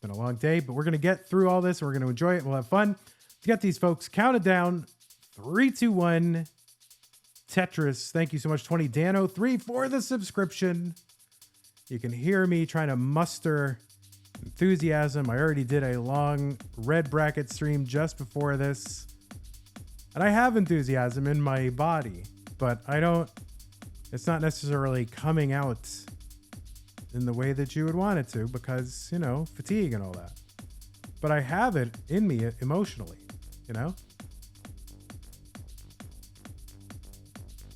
been a long day, but we're going to get through all this. And we're going to enjoy it. We'll have fun. To get these folks counted down. 3, 2, 1. Tetris. Thank you so much, 20 Dano 3 for the subscription. You can hear me trying to muster enthusiasm. I already did a long red bracket stream just before this. And I have enthusiasm in my body, but it's not necessarily coming out in the way that you would want it to because, fatigue and all that. But I have it in me emotionally,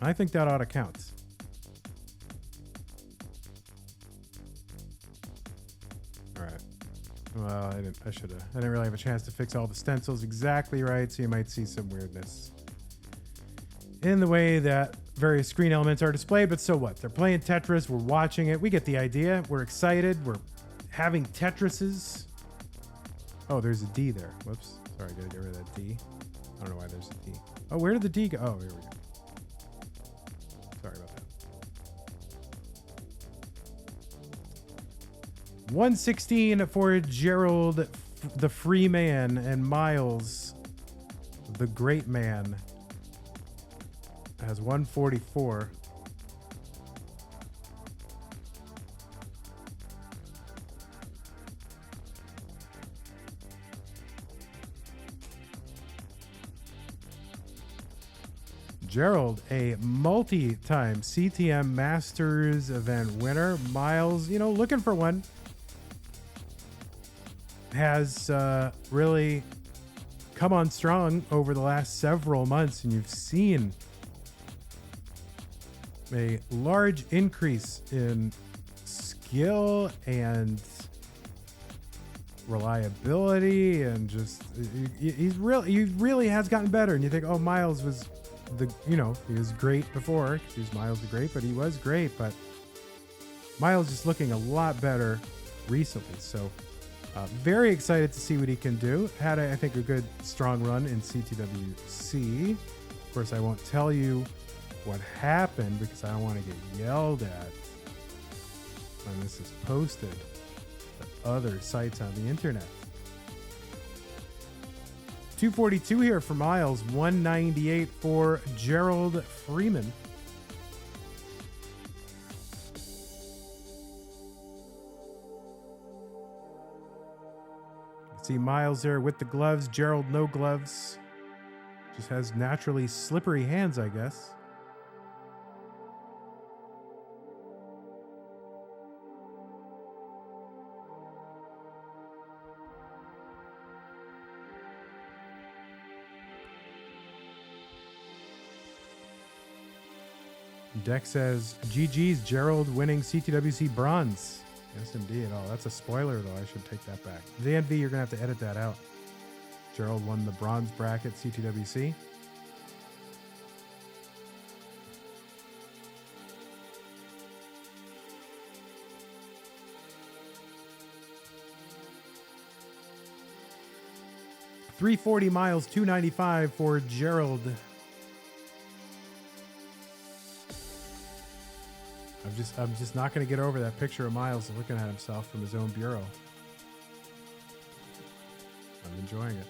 I think that ought to count. All right. Well, I didn't really have a chance to fix all the stencils exactly right, so you might see some weirdness in the way that various screen elements are displayed, but so what? They're playing Tetris, we're watching it, we get the idea, we're excited, we're having Tetrises. Oh, there's a D there. Whoops. Sorry, I gotta get rid of that D. I don't know why there's a D. Oh, where did the D go? Oh, here we go. Sorry about that. 116 for Gerald, the free man, and Myles, the great man, has 144. Gerald, a multi-time CTM Masters event winner. Myles, looking for one. Has really come on strong over the last several months, and you've seen a large increase in skill and reliability, and just he really has gotten better. And you think, oh, Myles was he was great before. He was Myles the Great, but he was great. But Myles is looking a lot better recently. So very excited to see what he can do. Had, I think, a good, strong run in CTWC. Of course, I won't tell you what happened because I don't want to get yelled at when this is posted to other sites on the internet. 242 here for Myles, 198 for Gerald Freeman. See Myles there with the gloves, Gerald no gloves. Just has naturally slippery hands, I guess. Deck says, GG's, Gerald winning CTWC bronze. Yes, indeed. Oh, that's a spoiler, though. I should take that back. The NV, you're going to have to edit that out. Gerald won the bronze bracket CTWC. $340 Myles, $295 for Gerald. I'm just not going to get over that picture of Myles looking at himself from his own bureau. I'm enjoying it.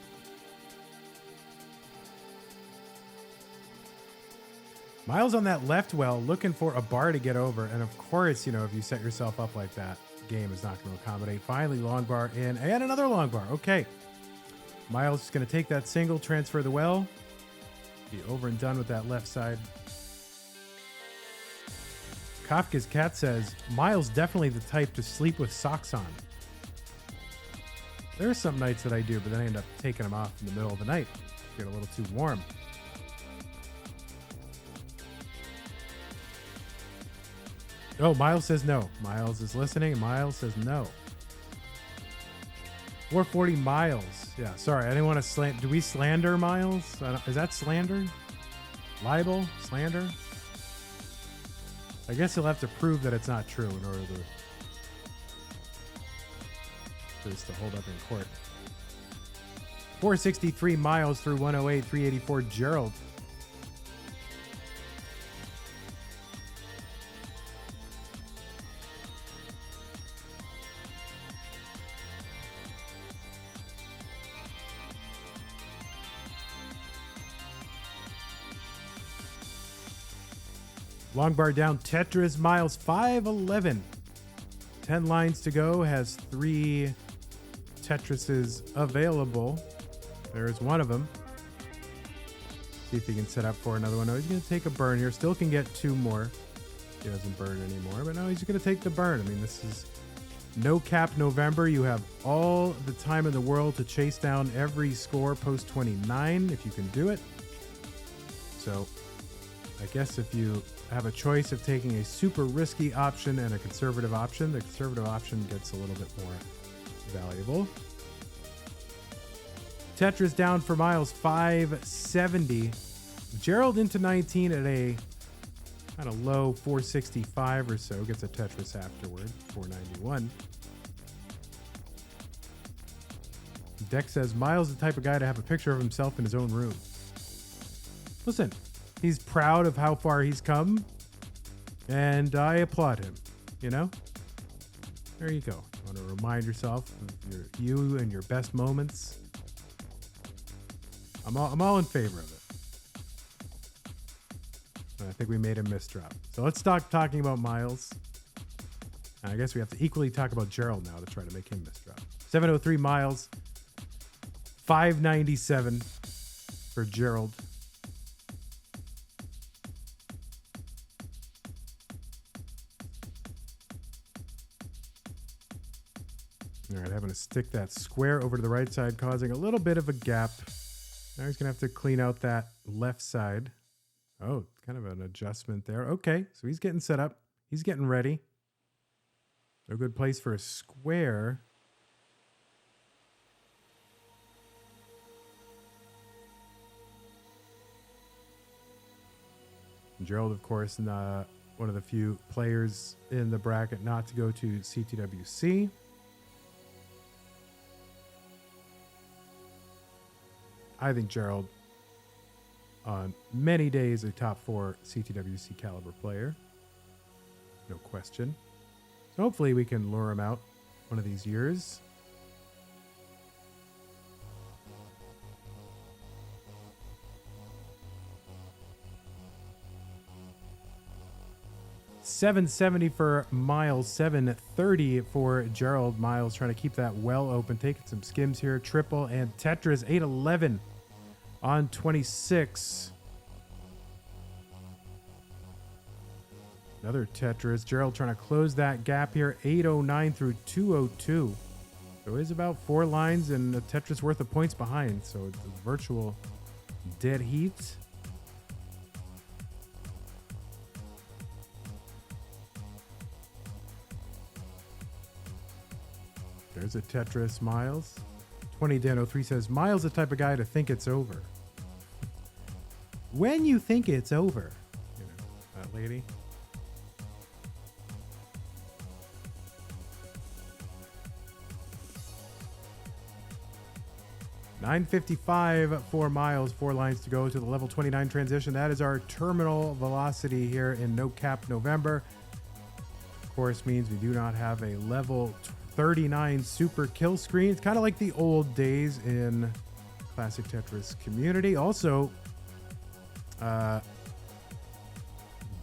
Myles on that left well, looking for a bar to get over. And of course, if you set yourself up like that, the game is not going to accommodate. Finally, long bar in, and another long bar. Okay. Myles is going to take that single, transfer the well, be over and done with that left side. Kafka's cat says, Myles definitely the type to sleep with socks on. There are some nights that I do, but then I end up taking them off in the middle of the night. Get a little too warm. Oh, Myles says no. Myles is listening. Myles says no. 440 Myles. Yeah, sorry. I didn't want to slander. Do we slander Myles? Is that slander? Libel? Slander? I guess he'll have to prove that it's not true in order for this to hold up in court. 463 Myles through 108, 384 Gerald. Long bar down, Tetris Myles 511. 10 lines to go, has 3 Tetrises available. There's one of them. See if he can set up for another one. No, he's going to take a burn here. Still can get 2 more. He doesn't burn anymore, but no, he's going to take the burn. I mean, this is no cap November. You have all the time in the world to chase down every score post 29 if you can do it. So I guess if you have a choice of taking a super risky option and a conservative option, the conservative option gets a little bit more valuable. Tetris down for Myles 570. Gerald into 19 at a kind of low 465 or so. Gets a Tetris afterward, 491. Dex says Myles is the type of guy to have a picture of himself in his own room. Listen, he's proud of how far he's come, and I applaud him, you know? There you go. You want to remind yourself of you and your best moments. I'm all in favor of it. And I think we made a misdrop. So let's stop talking about Myles. And I guess we have to equally talk about Gerald now to try to make him misdrop. 703 Myles, 597 for Gerald. All right, having to stick that square over to the right side, causing a little bit of a gap. Now he's going to have to clean out that left side. Oh, kind of an adjustment there. Okay, so he's getting set up. He's getting ready. A good place for a square. Gerald, of course, one of the few players in the bracket not to go to CTWC. I think Gerald, on many days, a top 4 CTWC caliber player. No question. So hopefully we can lure him out one of these years. $770 for Myles, $730 for Gerald. Myles trying to keep that well open, taking some skims here. Triple and Tetris, 811 on 26. Another Tetris. Gerald trying to close that gap here, 809 through 202. So it is about 4 lines and a Tetris worth of points behind. So it's a virtual dead heat. There's a Tetris, Myles. 20Dan03 says, Myles the type of guy to think it's over. When you think it's over. You know, that lady. $9.55 for Myles. 4 lines to go to the level 29 transition. That is our terminal velocity here in No Cap November. Of course, means we do not have a level 39 super kill screen. It's kind of like the old days in Classic Tetris community. Also,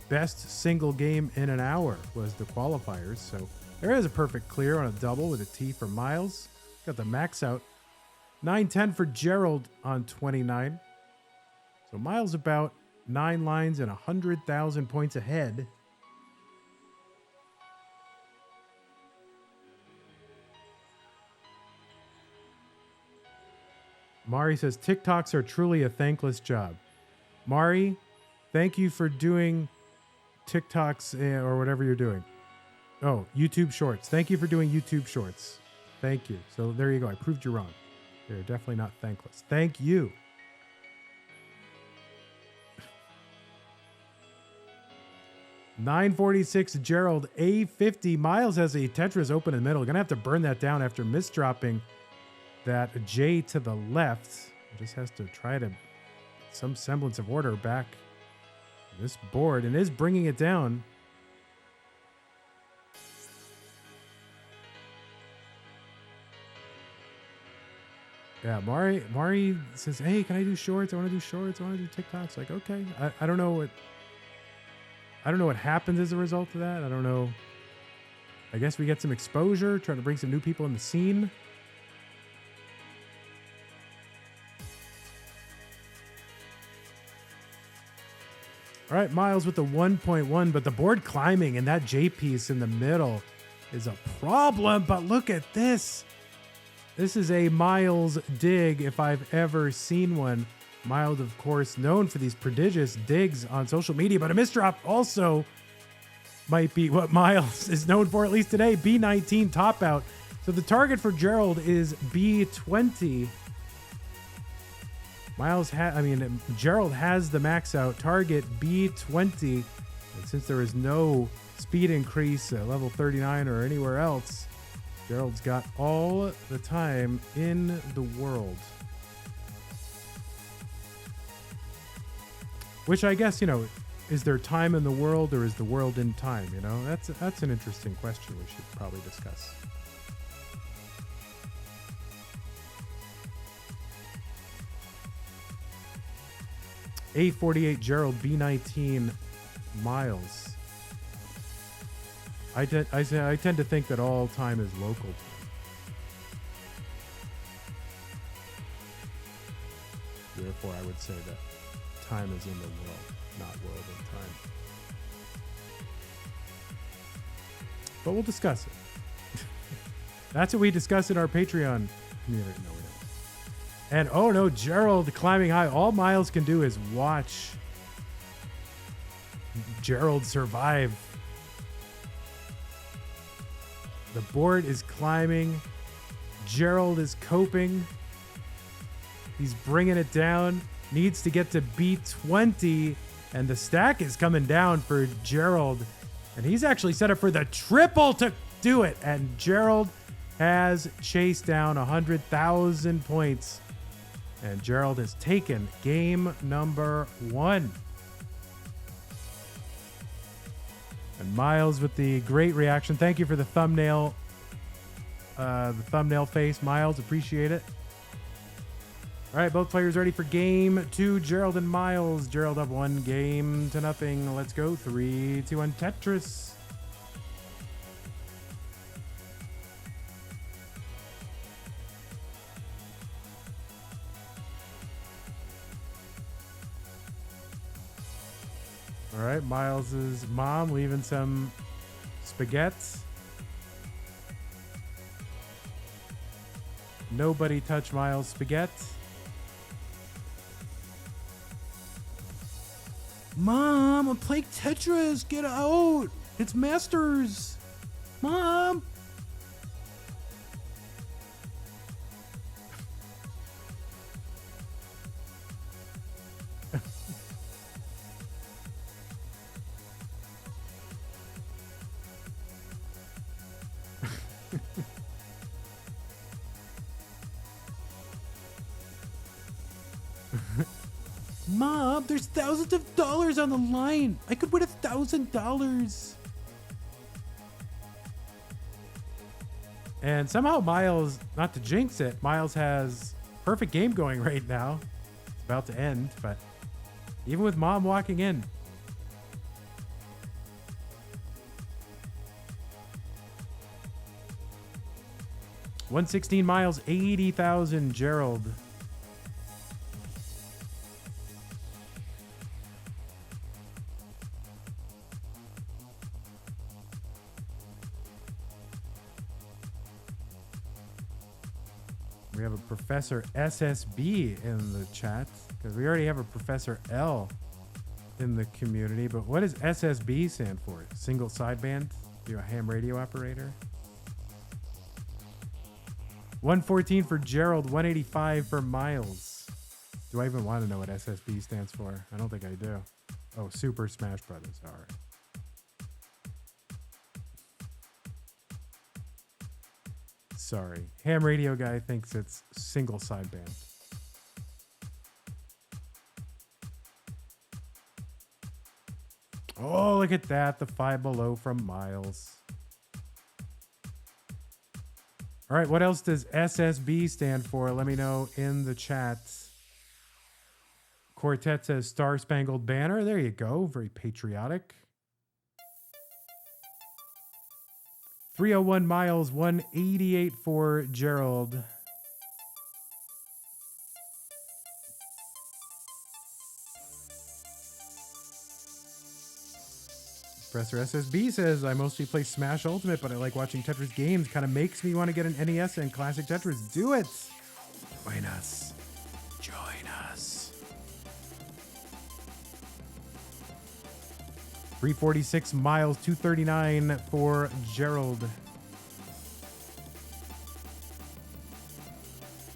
best single game in an hour was the qualifiers. So there is a perfect clear on a double with a T for Myles. Got the max out. 910 for Gerald on 29. So Myles about 9 lines and 100,000 points ahead. Mari says, TikToks are truly a thankless job. Mari, thank you for doing TikToks or whatever you're doing. Oh, YouTube Shorts. Thank you for doing YouTube Shorts. Thank you. So there you go. I proved you wrong. You're definitely not thankless. Thank you. $9.46 Gerald, A50. Myles has a Tetris open in the middle. Gonna have to burn that down after misdropping that J to the left. Just has to try to some semblance of order back this board and is bringing it down. Yeah, Mari says, hey, can I do shorts? I want to do shorts. I want to do TikToks. Like, okay. I don't know what... I don't know what happens as a result of that. I don't know. I guess we get some exposure, trying to bring some new people in the scene. All right, Myles with the 1.1, but the board climbing and that J piece in the middle is a problem. But look at this. This is a Myles dig if I've ever seen one. Myles, of course, known for these prodigious digs on social media, but a misdrop also might be what Myles is known for, at least today. B19 top out. So the target for Gerald is B20. Gerald has the max out target B20. And since there is no speed increase at level 39 or anywhere else, Gerald's got all the time in the world. Which I guess, is there time in the world or is the world in time? That's an interesting question we should probably discuss. A48 Gerald, B19 Myles. I tend to think that all time is local time. Therefore, I would say that time is in the world, not world in time. But we'll discuss it. That's what we discuss in our Patreon community. No, we don't. And oh no, Gerald climbing high. All Myles can do is watch Gerald survive. The board is climbing. Gerald is coping. He's bringing it down. Needs to get to B20. And the stack is coming down for Gerald. And he's actually set up for the triple to do it. And Gerald has chased down 100,000 points. And Gerald has taken game number 1. And Myles with the great reaction. Thank you for the thumbnail face, Myles. Appreciate it. All right, both players ready for game 2. Gerald and Myles. Gerald up 1-0. Let's go. 3, 2, 1. Tetris. All right, Myles's mom leaving some spaghetti. Nobody touch Myles' spaghetti. Mom, I'm playing Tetris. Get out. It's Masters. Mom. Mom, there's thousands of dollars on the line. I could win $1,000. And somehow Myles, not to jinx it, Myles has perfect game going right now. It's about to end, but even with Mom walking in. $116 Myles, 80,000 Gerald. We have a Professor SSB in the chat because we already have a Professor L in the community. But what does SSB stand for? Single sideband? You a ham radio operator? 114 for Gerald, 185 for Myles. Do I even want to know what SSB stands for? I don't think I do. Oh, Super Smash Brothers. All right. Sorry. Ham radio guy thinks it's single sideband. Oh, look at that. The 5 below from Myles. All right. What else does SSB stand for? Let me know in the chat. Quartet says Star Spangled Banner. There you go. Very patriotic. 301 Myles, 188 for Gerald. Professor SSB says, I mostly play Smash Ultimate, but I like watching Tetris games. Kind of makes me want to get an NES and classic Tetris. Do it! Join us. Join us. 346 Myles, 239 for Gerald.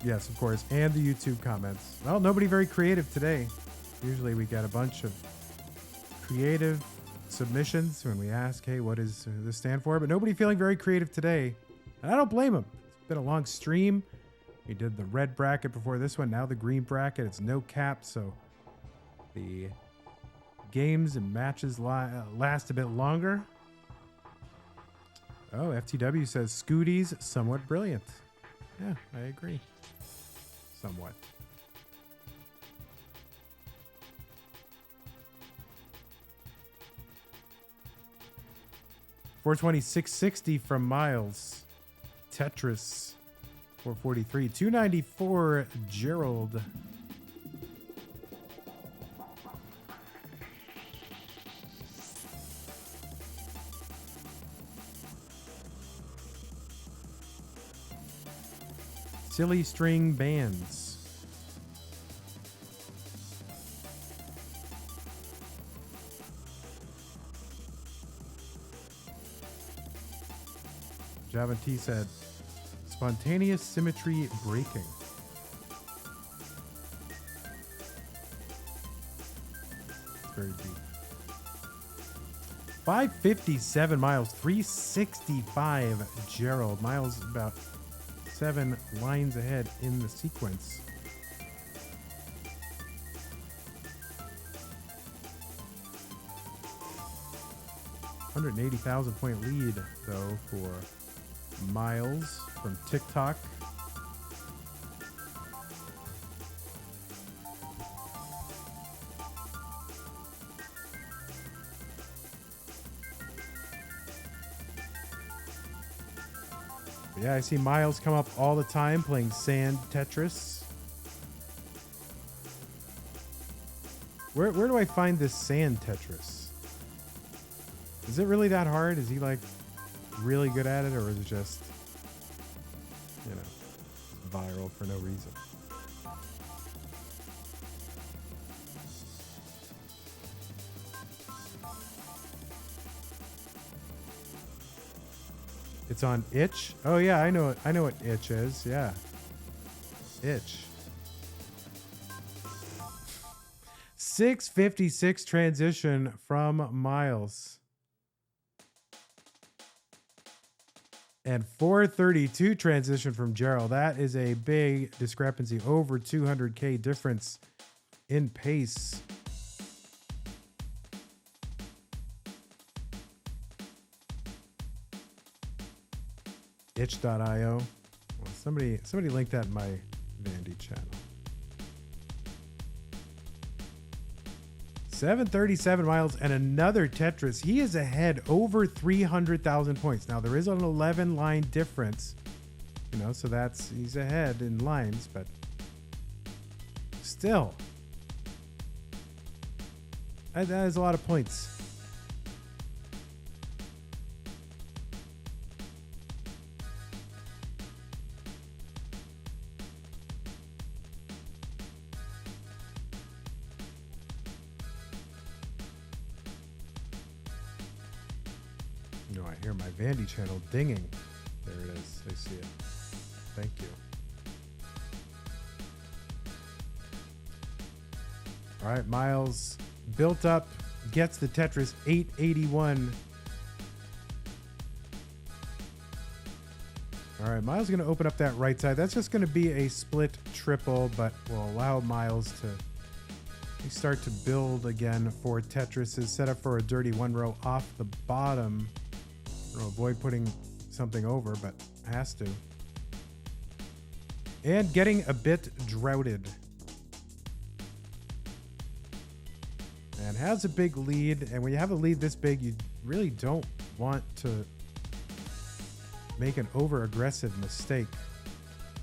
Yes, of course. And the YouTube comments. Well, nobody very creative today. Usually we get a bunch of creative submissions when we ask, hey, what does this stand for? But nobody feeling very creative today. And I don't blame them. It's been a long stream. We did the red bracket before this one. Now the green bracket. It's no cap, so the games and matches last a bit longer. Oh, FTW says Scooty's somewhat brilliant. Yeah, I agree. Somewhat. $426.60 from Myles. Tetris. $443. $294. Gerald. Silly string bands. Java T said, spontaneous symmetry breaking. Very deep. 557 Myles, 365 Gerald. Myles about 7 lines ahead in the sequence. $180,000 point lead though for Myles from TikTok. Yeah, I see Myles come up all the time playing sand Tetris. Where do I find this sand Tetris? Is it really that hard? Is he like really good at it, or is it just, you know, viral for no reason? It's on Itch. Oh yeah, I know what Itch is. Yeah, Itch. 656 transition from Myles. And 432 transition from Gerald. That is a big discrepancy. Over 200K difference in pace. Itch.io. Well, somebody link that in my Vandy channel. 737 Myles and another Tetris. He is ahead over 300,000 points. Now there is an 11 line difference, you know, so he's ahead in lines, but still, that is a lot of points. No, I hear my Vandy channel dinging. There it is. I see it. Thank you. All right, Myles built up, gets the Tetris 881. All right, Myles is going to open up that right side. That's just going to be a split triple, but will allow Myles to start to build again for Tetris. Is set up for a dirty one row off the bottom. Avoid putting something over, but has to. And getting a bit droughted. And has a big lead. And when you have a lead this big, you really don't want to make an over-aggressive mistake,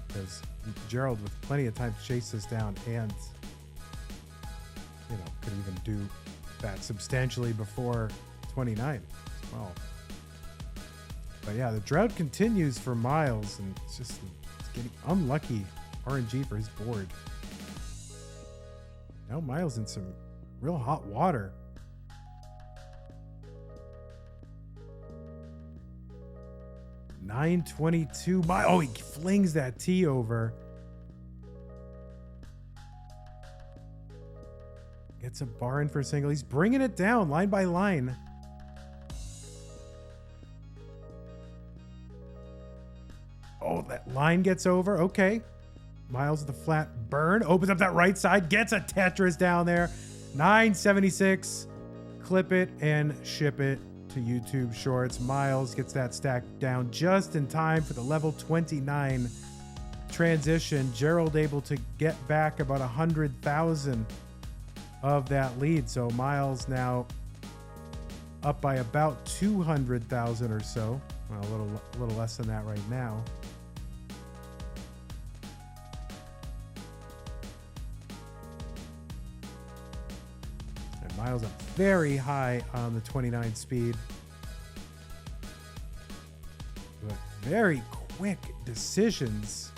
because Gerald with plenty of time to chase this down and, could even do that substantially before 29 as well. But yeah, the drought continues for Myles, and it's getting unlucky RNG for his board. Now Myles in some real hot water. $9.22. Oh, he flings that T over. Gets a bar in for a single. He's bringing it down line by line. Oh, that line gets over. Okay. Myles with the flat burn. Opens up that right side. Gets a Tetris down there. 976. Clip it and ship it to YouTube Shorts. Myles gets that stack down just in time for the level 29 transition. Gerald able to get back about 100,000 of that lead. So Myles now up by about 200,000 or so. Well, a little less than that right now. Myles up very high on the 29 speed. But very quick decisions.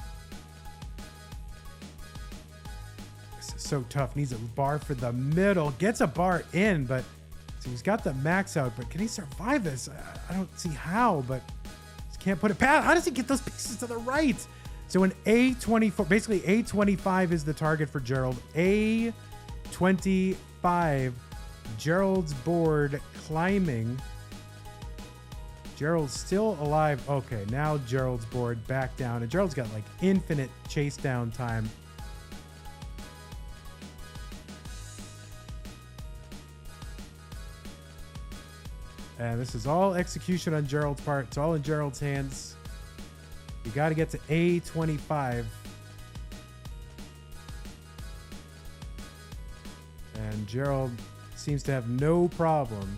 This is so tough. Needs a bar for the middle. Gets a bar in, but so he's got the max out. But can he survive this? I don't see how, but just can't put it past. How does he get those pieces to the right? So an A24, basically A25 is the target for Gerald. A25. Gerald's board climbing. Gerald's still alive. Okay, now Gerald's board back down. And Gerald's got like infinite chase down time. And this is all execution on Gerald's part. It's all in Gerald's hands. You got to get to A25. And Gerald seems to have no problem.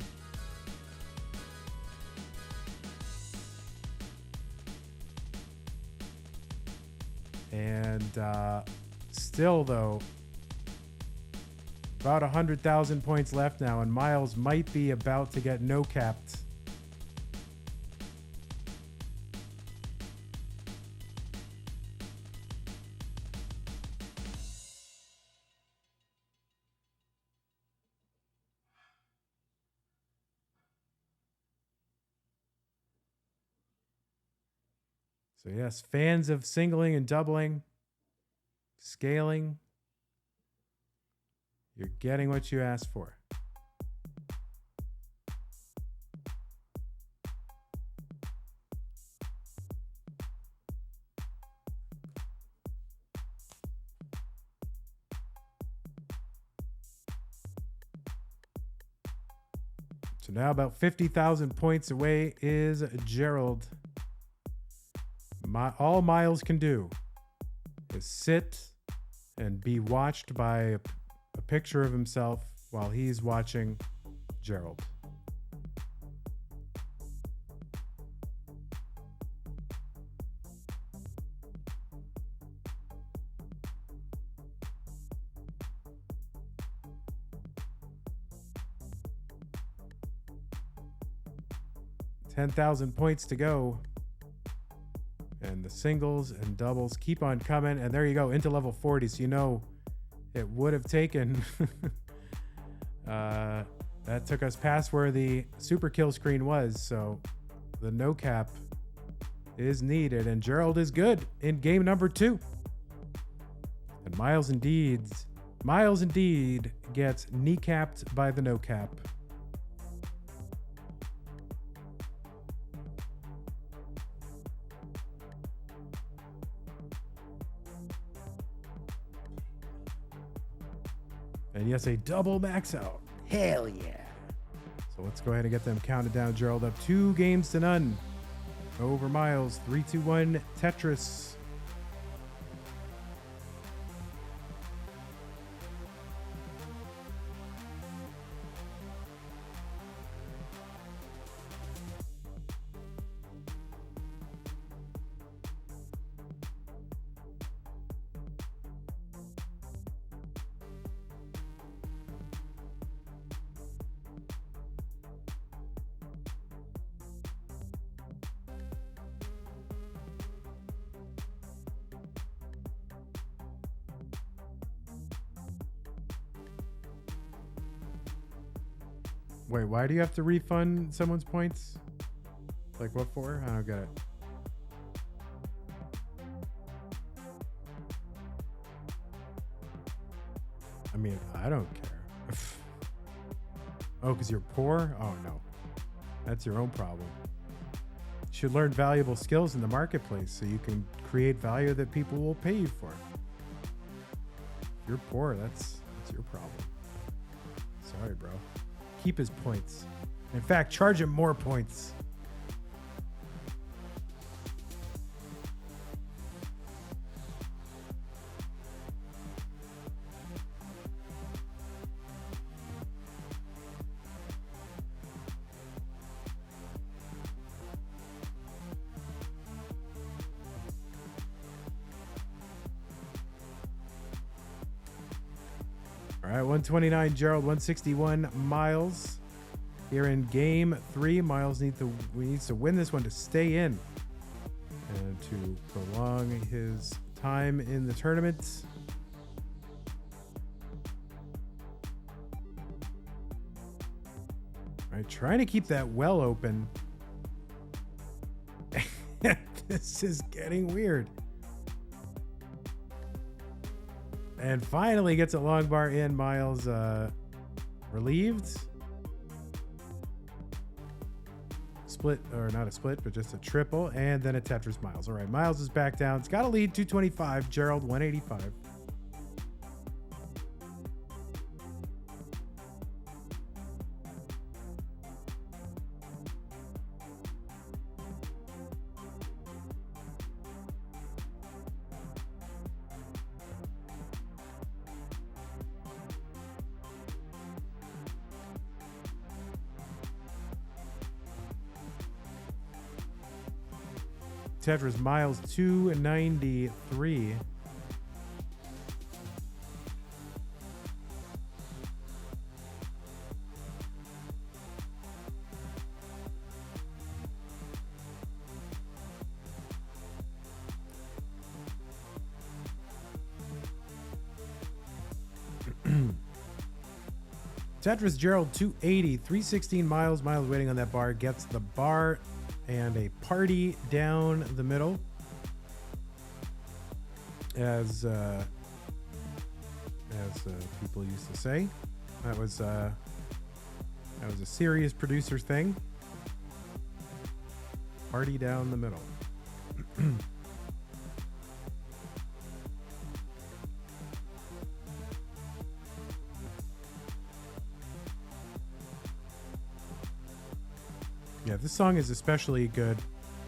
And still, though, about 100,000 points left now, and Myles might be about to get no-capped. So yes, fans of singling and doubling, scaling, you're getting what you asked for. So now about 50,000 points away is Gerald. All Myles can do is sit and be watched by a picture of himself while he's watching Gerald. $10,000 points to go. And the singles and doubles keep on coming. And there you go, into level 40. So you know it would have taken... that took us past where the super kill screen was. So the no cap is needed. And Gerald is good in game number 2. And Myles indeed gets kneecapped by the no cap. And yes, a double max out. Hell yeah. So let's go ahead and get them counted down. Gerald up 2-0 over Myles. 3-2-1 Tetris. Wait, why do you have to refund someone's points? Like what for? I don't get it. I mean, I don't care. Oh, because you're poor? Oh, no. That's your own problem. You should learn valuable skills in the marketplace so you can create value that people will pay you for. If you're poor, that's your problem. Sorry, bro. Keep his points. In fact, charge him more points. All right, 129 Gerald, 161 Myles. Here in game 3, Myles needs to win this one to stay in and to prolong his time in the tournament. All right, trying to keep that well open. This is getting weird. And finally gets a long bar in. Myles relieved. Split, or not a split, but just a triple. And then a Tetris Myles. All right, Myles is back down. It's got a lead, 225. Gerald, 185. Tetris Myles 293. Tetris Gerald 280, 316 Myles. Myles waiting on that bar, gets the bar and a party down the middle. As people used to say, that was a serious producer thing. Party down the middle. Yeah, this song is especially good.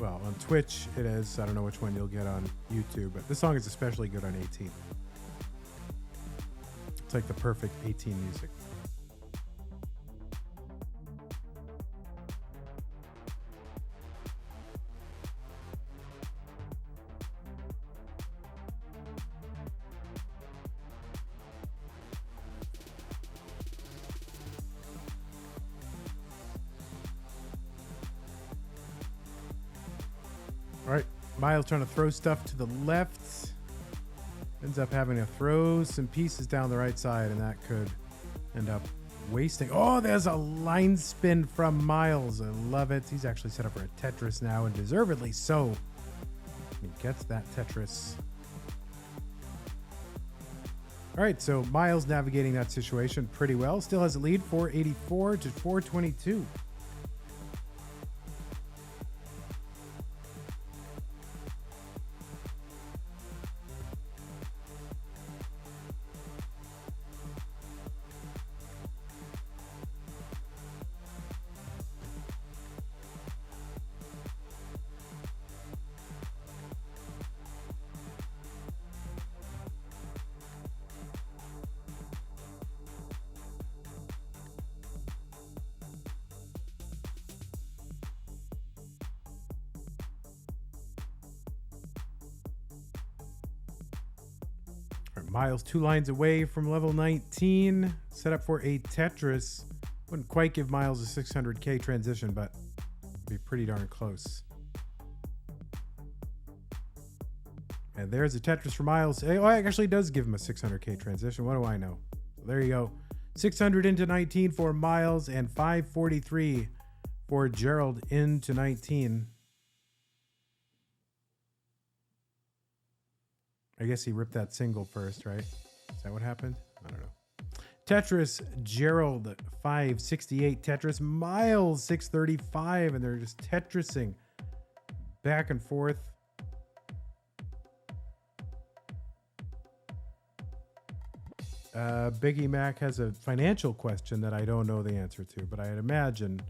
Well, on Twitch it is. I don't know which one you'll get on YouTube, but this song is especially good on 18. It's like the perfect 18 music. All right, Myles trying to throw stuff to the left. Ends up having to throw some pieces down the right side, and that could end up wasting. Oh, there's a line spin from Myles. I love it. He's actually set up for a Tetris now, and deservedly so. He gets that Tetris. All right, so Myles navigating that situation pretty well. Still has a lead, 484 to 422. Myles 2 lines away from level 19. Set up for a Tetris. Wouldn't quite give Myles a 600k transition, but it'd be pretty darn close. And there's a Tetris for Myles. Oh, it actually does give him a 600k transition. What do I know? So there you go. 600 into 19 for Myles and 543 for Gerald into 19. I guess he ripped that single first, right? Is that what happened? I don't know. Tetris, Gerald, 568. Tetris, Myles, 635. And they're just Tetrising back and forth. Biggie Mac has a financial question that I don't know the answer to, but I'd imagine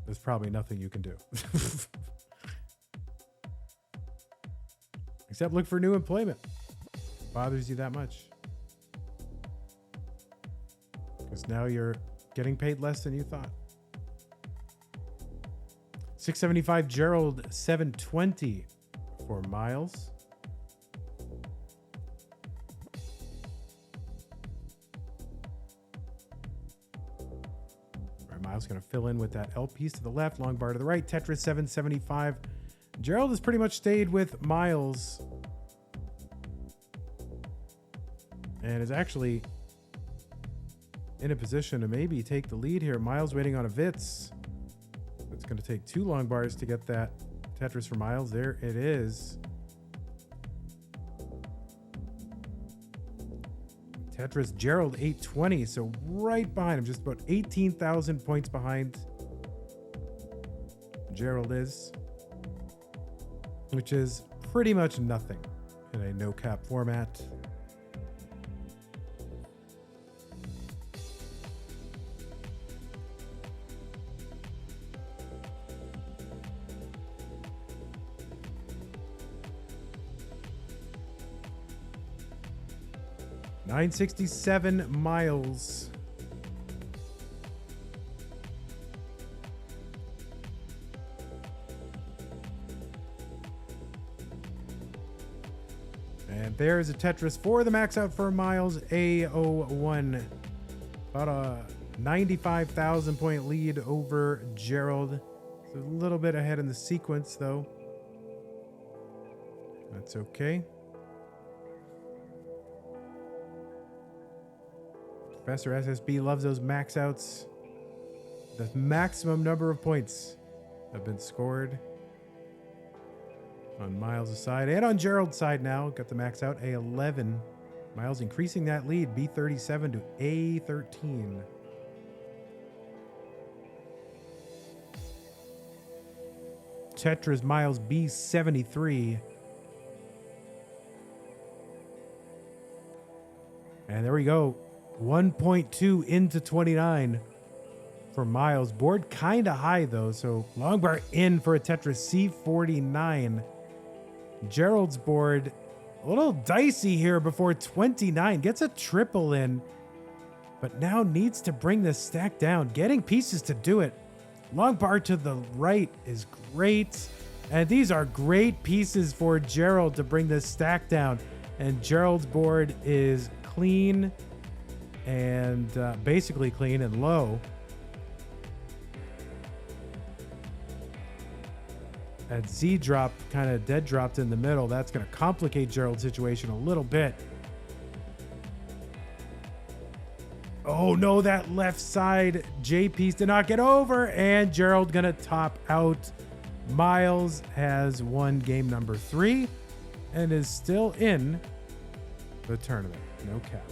there's probably nothing you can do. Except look for new employment. Bothers you that much. Because now you're getting paid less than you thought. 675 Gerald, 720 for Myles. Myles going to fill in with that L piece to the left, long bar to the right. Tetris 775. Gerald has pretty much stayed with Myles and is actually in a position to maybe take the lead here. Myles waiting on a Vitz. It's going to take 2 long bars to get that Tetris for Myles. There it is. Tetris, Gerald, 820, so right behind him, just about 18,000 points behind Gerald is, which is pretty much nothing in a no-cap format. $967 Myles. And there's a Tetris for the max out for Myles, A01. About a 95,000 point lead over Gerald. It's a little bit ahead in the sequence though. That's okay. Professor SSB loves those max outs. The maximum number of points have been scored on Myles' side and on Gerald's side now. Got the max out, A11. Myles increasing that lead, B37 to A13. Tetris, Myles, B73. And there we go. 1.2 into 29 for Myles. Board kind of high though, so long bar in for a Tetris C49. Gerald's board a little dicey here before 29. Gets a triple in, but now needs to bring this stack down. Getting pieces to do it. Long bar to the right is great. And these are great pieces for Gerald to bring this stack down. And Gerald's board is clean and basically clean and low. That Z drop kind of dead dropped in the middle. That's going to complicate Gerald's situation a little bit. Oh no, that left side J piece did not get over, and Gerald going to top out. Myles has won game number 3 and is still in the tournament. No cap.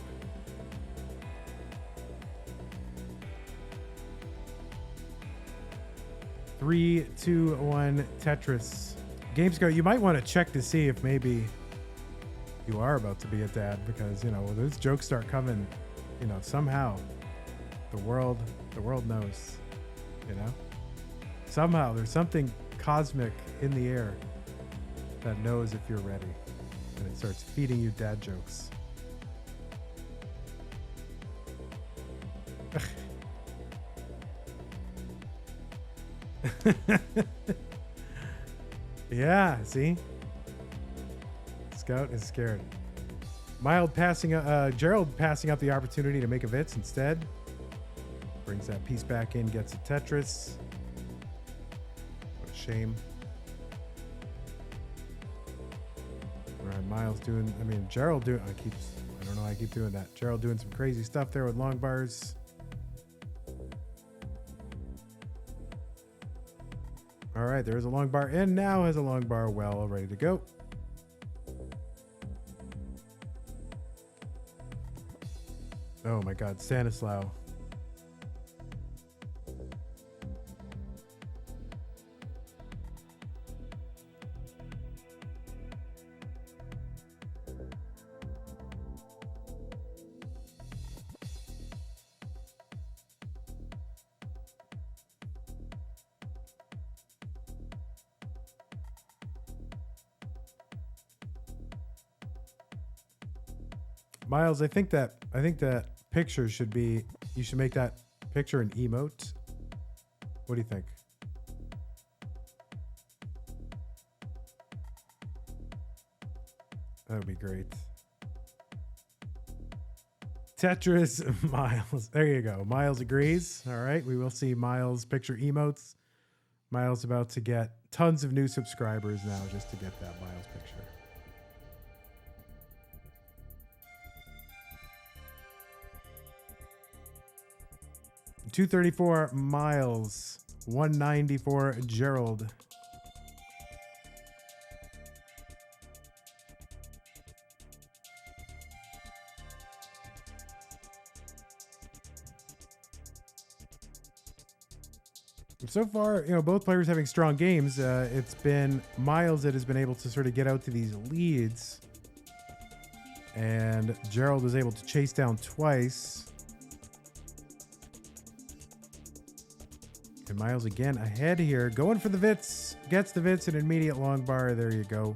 Three, two, one, Tetris. Gamesco, you might want to check to see if maybe you are about to be a dad, because, you know, when those jokes start coming, you know, somehow the world knows, you know? Somehow there's something cosmic in the air that knows if you're ready, and it starts feeding you dad jokes. Yeah, see? Scout is scared. Gerald passing up the opportunity to make a Vitz instead. Brings that piece back in, gets a Tetris. What a shame. All right, Myles doing, Gerald doing, keeps know why I keep doing that. Gerald doing some crazy stuff there with long bars. All right, there's a long bar in. Now has a long bar well ready to go. Oh my God, Stanislaw. Myles, I think that picture should be, you should make that picture an emote. What do you think? That would be great. Tetris Myles. There you go. Myles agrees. All right. We will see Myles picture emotes. Myles about to get tons of new subscribers now just to get that Myles picture. 234 Myles, 194 Gerald. So far, both players having strong games. It's been Myles that has been able to sort of get out to these leads, and Gerald was able to chase down twice. And Myles again ahead here, going for the Vits, gets the Vits, an immediate long bar. There you go.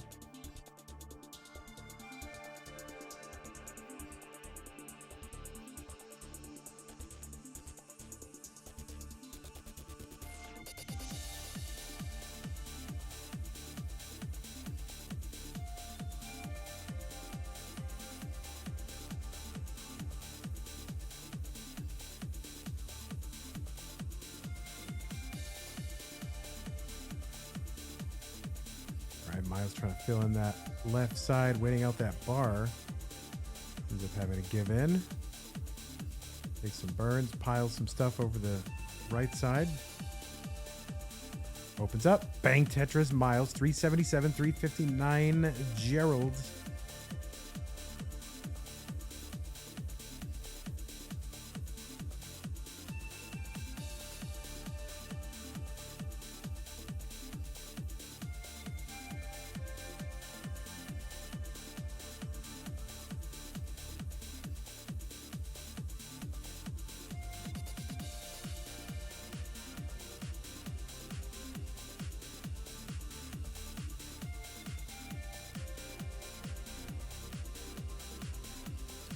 Myles trying to fill in that left side, waiting out that bar. Ends up having to give in. Take some burns, pile some stuff over the right side. Opens up. Bang Tetris, Myles. 377, 359, Gerald.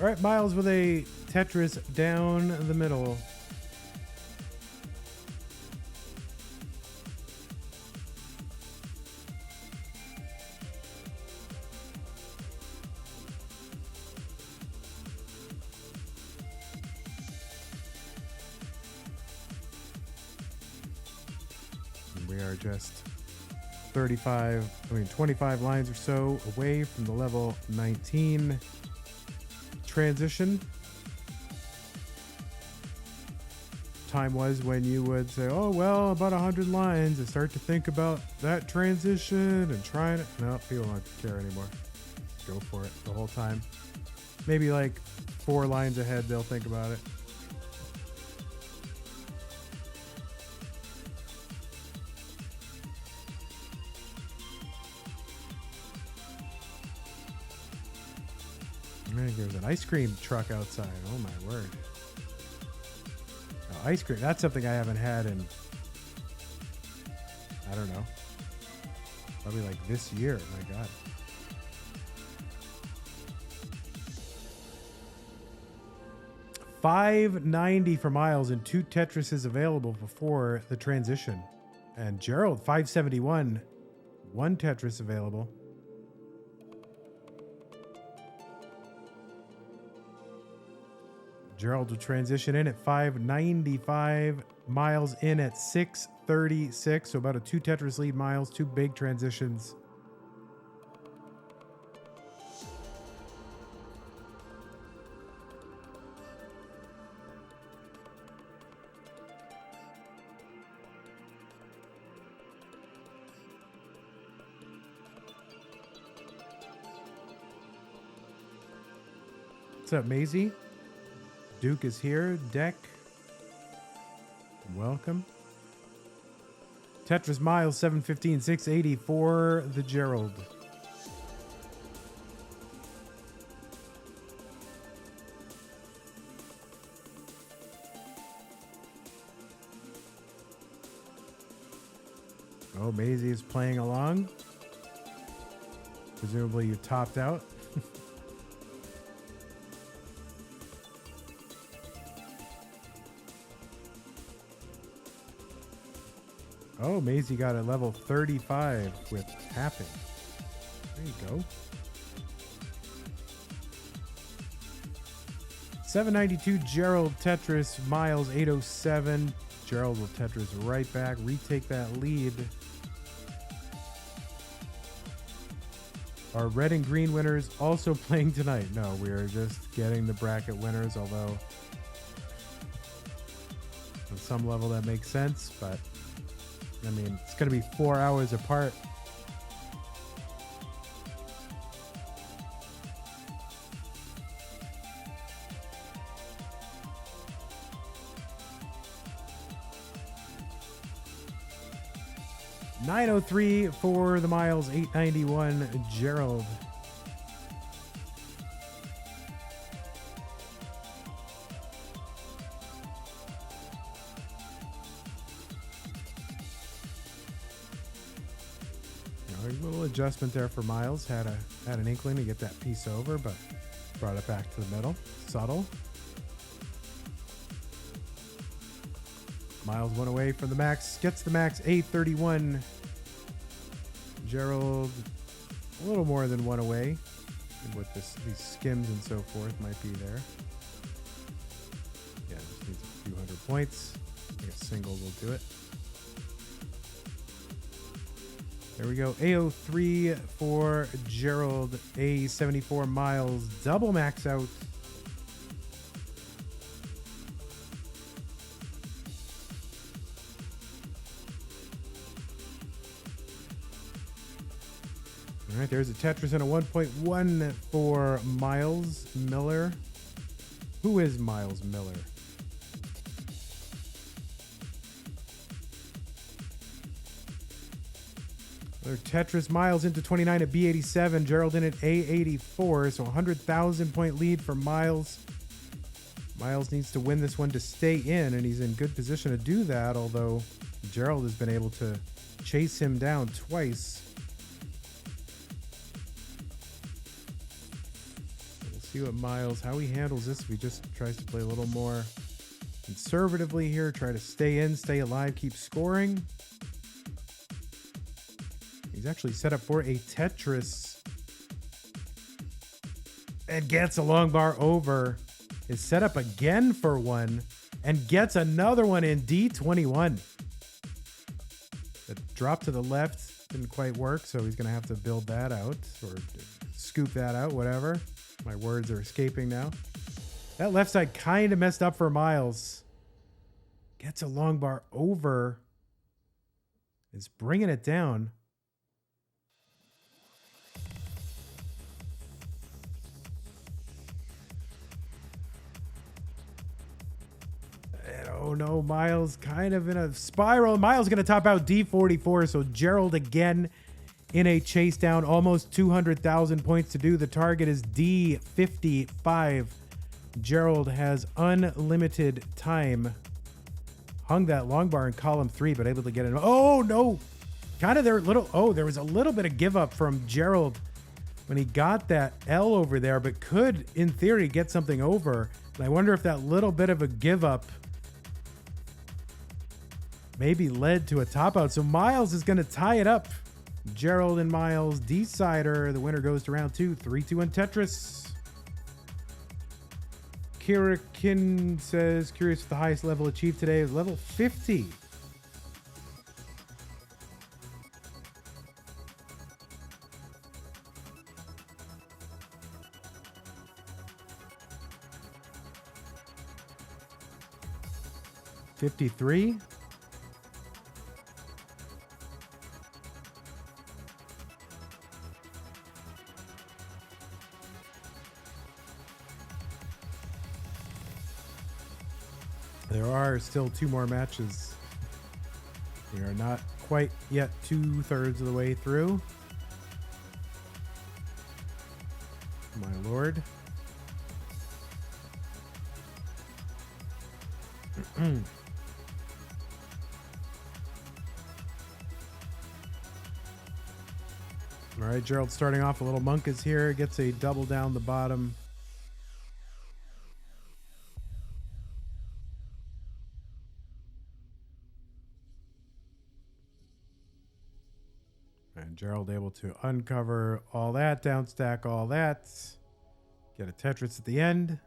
All right, Myles with a Tetris down the middle. And we are just 25 lines or so away from the level 19 transition. Time was when you would say, oh, well, about 100 lines, and start to think about that transition and trying it. No, people don't care anymore. Go for it the whole time. Maybe like 4 lines ahead, they'll think about it. There's an ice cream truck outside. Oh my word. Oh, ice cream. That's something I haven't had in, I don't know, probably like this year. My God. $590 for Myles and 2 Tetrises available before the transition. And Gerald, $571. 1 Tetris available. Gerald will transition in at $595. Myles in at $636. So about a 2 Tetris lead. Myles, 2 big transitions. What's up, Maisie? Duke is here. Deck. Welcome. Tetris Myles 715 680 for the Gerald. Oh, Maisie is playing along. Presumably you topped out. Oh, Maisie got a level 35 with tapping. There you go. 792 Gerald Tetris, Myles 807. Gerald will Tetris right back, retake that lead. Are red and green winners also playing tonight? No, we are just getting the bracket winners, although on some level that makes sense, but I mean, it's going to be 4 hours apart. $903 for the Myles, $891 Gerald. A little adjustment there for Myles. Had an inkling to get that piece over, but brought it back to the middle. Subtle. Myles one away from the max. Gets the max, 831. Gerald a little more than one away. With these skims and so forth might be there. Yeah, just needs a few hundred points. I think a single will do it. There we go. A03 for Gerald. A74 Myles. Double max out. All right, there's a Tetris and a 1.1 for Myles Miller. Who is Myles Miller? Another Tetris. Myles into 29 at B87. Gerald in at A84. So 100,000 point lead for Myles. Myles needs to win this one to stay in, and he's in good position to do that, although Gerald has been able to chase him down twice. See what Myles, how he handles this if he just tries to play a little more conservatively here, try to stay in, stay alive, keep scoring. He's actually set up for a Tetris and gets a long bar over. Is set up again for one and gets another one in D21. The drop to the left didn't quite work, so he's going to have to build that out or scoop that out, whatever. My words are escaping now. That left side kind of messed up for Myles. Gets a long bar over. Is bringing it down. And oh no, Myles kind of in a spiral. Myles going to top out D44. So Gerald again in a chase down, almost 200,000 points to do. The target is D55. Gerald has unlimited time. Hung that long bar in column 3, but able to get it. Oh no! Kind of there there was a little bit of give up from Gerald when he got that L over there, but could, in theory, get something over. And I wonder if that little bit of a give up maybe led to a top out. So Myles is going to tie it up. Gerald and Myles, decider. The winner goes to round 2. 3-2-1 Tetris. Kirakin says, curious if the highest level achieved today is level 50. $53. There are still 2 more matches. We are not quite yet 2/3 of the way through. My lord. All right, Gerald starting off. A little monk is here. Gets a double down the bottom. And Gerald able to uncover all that, down stack all that. Get a Tetris at the end.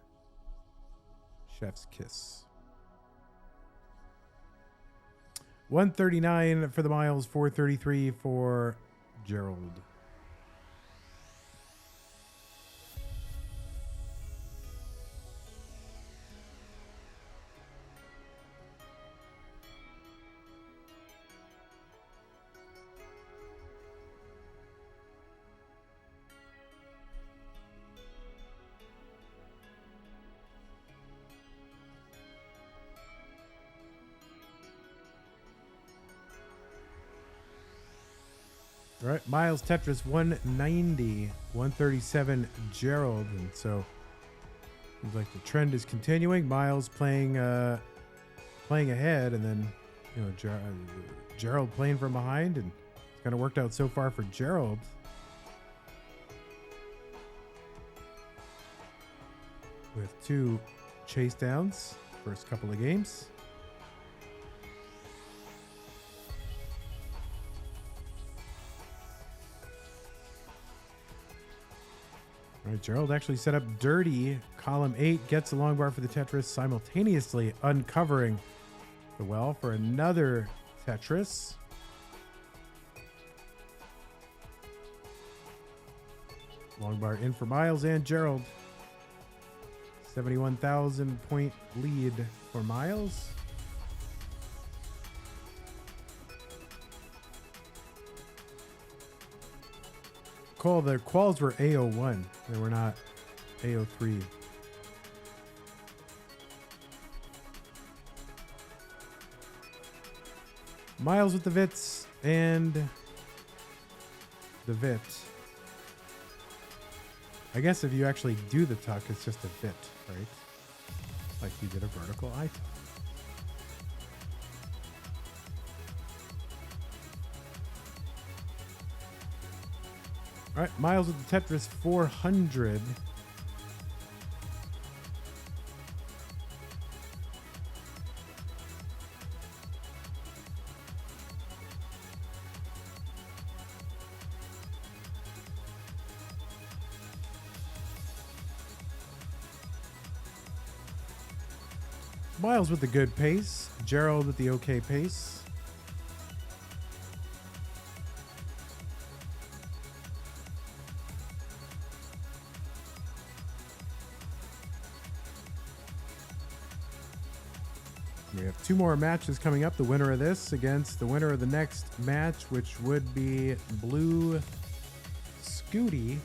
Chef's kiss. 139 for the Myles, 433 for Gerald. All right, Myles Tetris 190, 137 Gerald, and so seems like the trend is continuing. Myles playing ahead, and then Gerald playing from behind, and it's kind of worked out so far for Gerald. With 2 Chasedowns first couple of games. All right, Gerald actually set up dirty. Column 8 gets a long bar for the Tetris, simultaneously uncovering the well for another Tetris. Long bar in for Myles and Gerald. 71,000 point lead for Myles. Cole, the quals were A01. They were not A03. Myles with the Vits and the Vit. I guess if you actually do the tuck, it's just a Vit, right? Like you did a vertical eye tuck. All right, Myles with the Tetris 400. Myles with the good pace. Gerald with the okay pace. We have 2 more matches coming up. The winner of this against the winner of the next match, which would be Blue Scooty.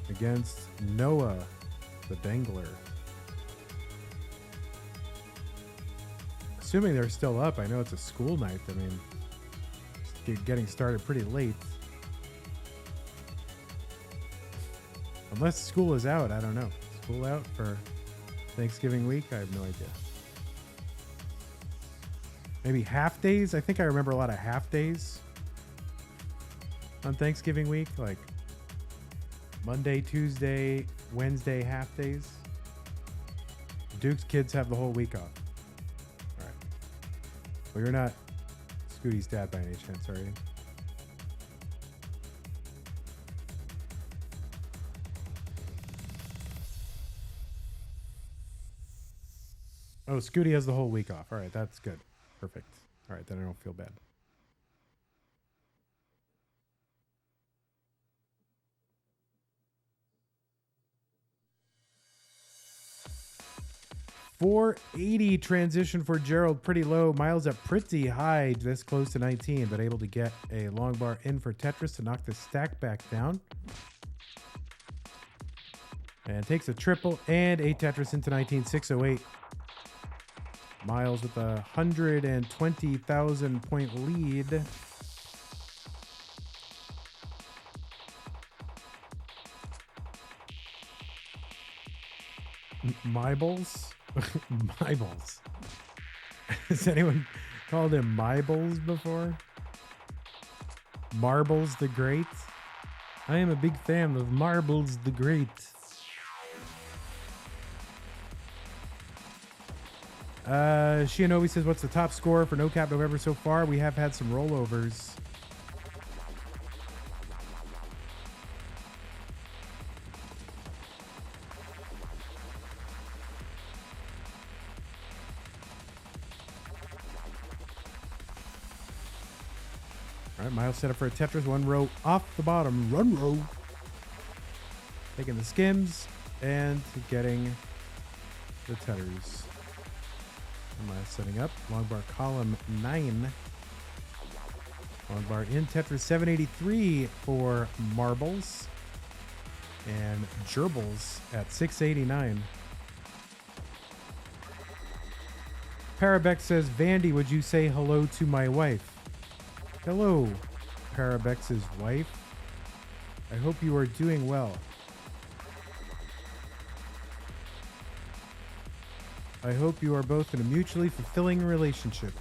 Against Noah, the Dangler. Assuming they're still up. I know it's a school night. I mean, it's getting started pretty late. Unless school is out, I don't know. School out for Thanksgiving week? I have no idea. Maybe half days? I think I remember a lot of half days on Thanksgiving week. Like Monday, Tuesday, Wednesday half days. Duke's kids have the whole week off. All right. Well, you're not Scooty's dad by any chance, are you? Oh, Scooty has the whole week off. All right, that's good. Perfect. All right, then I don't feel bad. $480 transition for Gerald, pretty low. Myles up pretty high, this close to 19, but able to get a long bar in for Tetris to knock the stack back down. And takes a triple and a Tetris into 19,608. Myles with a 120,000 point lead. Myles? Myles. Has anyone called him Myles before? Marbles the Great? I am a big fan of Marbles the Great. Shianobi says, what's the top score for No Cap November so far? We have had some rollovers. All right, Myles set up for a Tetris. One row off the bottom. Run row. Taking the skims and getting the Tetris. Myles setting up. Long bar column 9. Long bar in Tetris 783 for marbles. And gerbils at 689. Parabex says, Vandy, would you say hello to my wife? Hello, Parabex's wife. I hope you are doing well. I hope you are both in a mutually fulfilling relationship.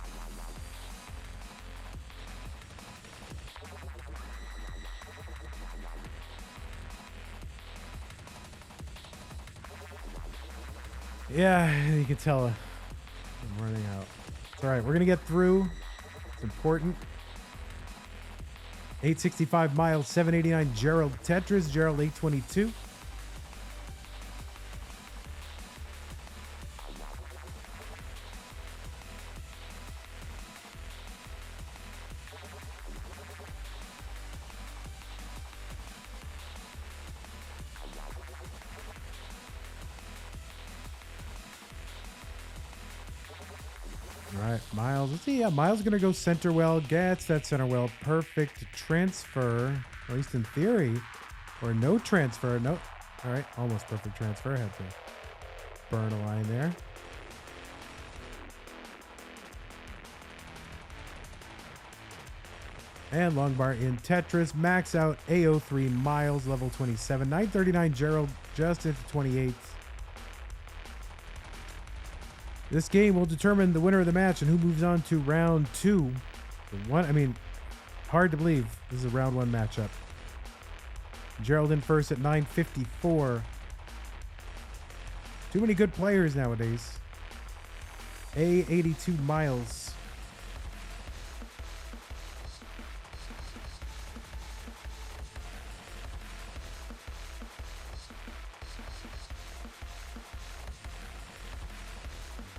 Yeah, you can tell I'm running out. It's all right. We're going to get through. It's important. 865 Myles, 789 Gerald Tetris, Gerald 822. All right, Myles. Let's see. Yeah, Myles is going to go center well. Gets that center well. Perfect transfer, at least in theory. Or no transfer. No. All right, almost perfect transfer. Had to burn a line there. And long bar in Tetris. Max out A03 Myles, level 27. 939 Gerald, just into 28. This game will determine the winner of the match and who moves on to round 2. Hard to believe this is a round 1 matchup. Gerald in first at 954. Too many good players nowadays. A82 Myles.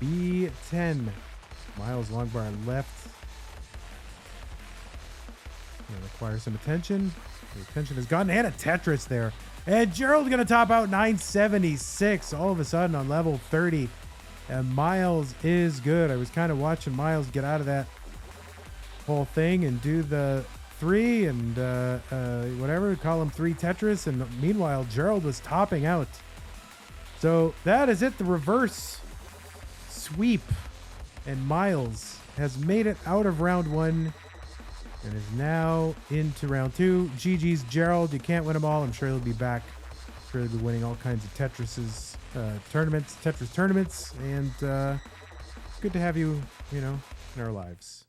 B10. Myles long bar left. Gonna require some attention. The attention is gone. And a Tetris there. And Gerald gonna top out 976 all of a sudden on level 30. And Myles is good. I was kind of watching Myles get out of that whole thing and do the 3 and whatever, column 3 Tetris. And meanwhile, Gerald was topping out. So that is it. The reverse sweep, and Myles has made it out of round 1 and is now into round 2. GG's Gerald. You can't win them all. I'm sure he'll be back. I'm sure he'll be winning all kinds of Tetris tournaments, and it's good to have you, in our lives.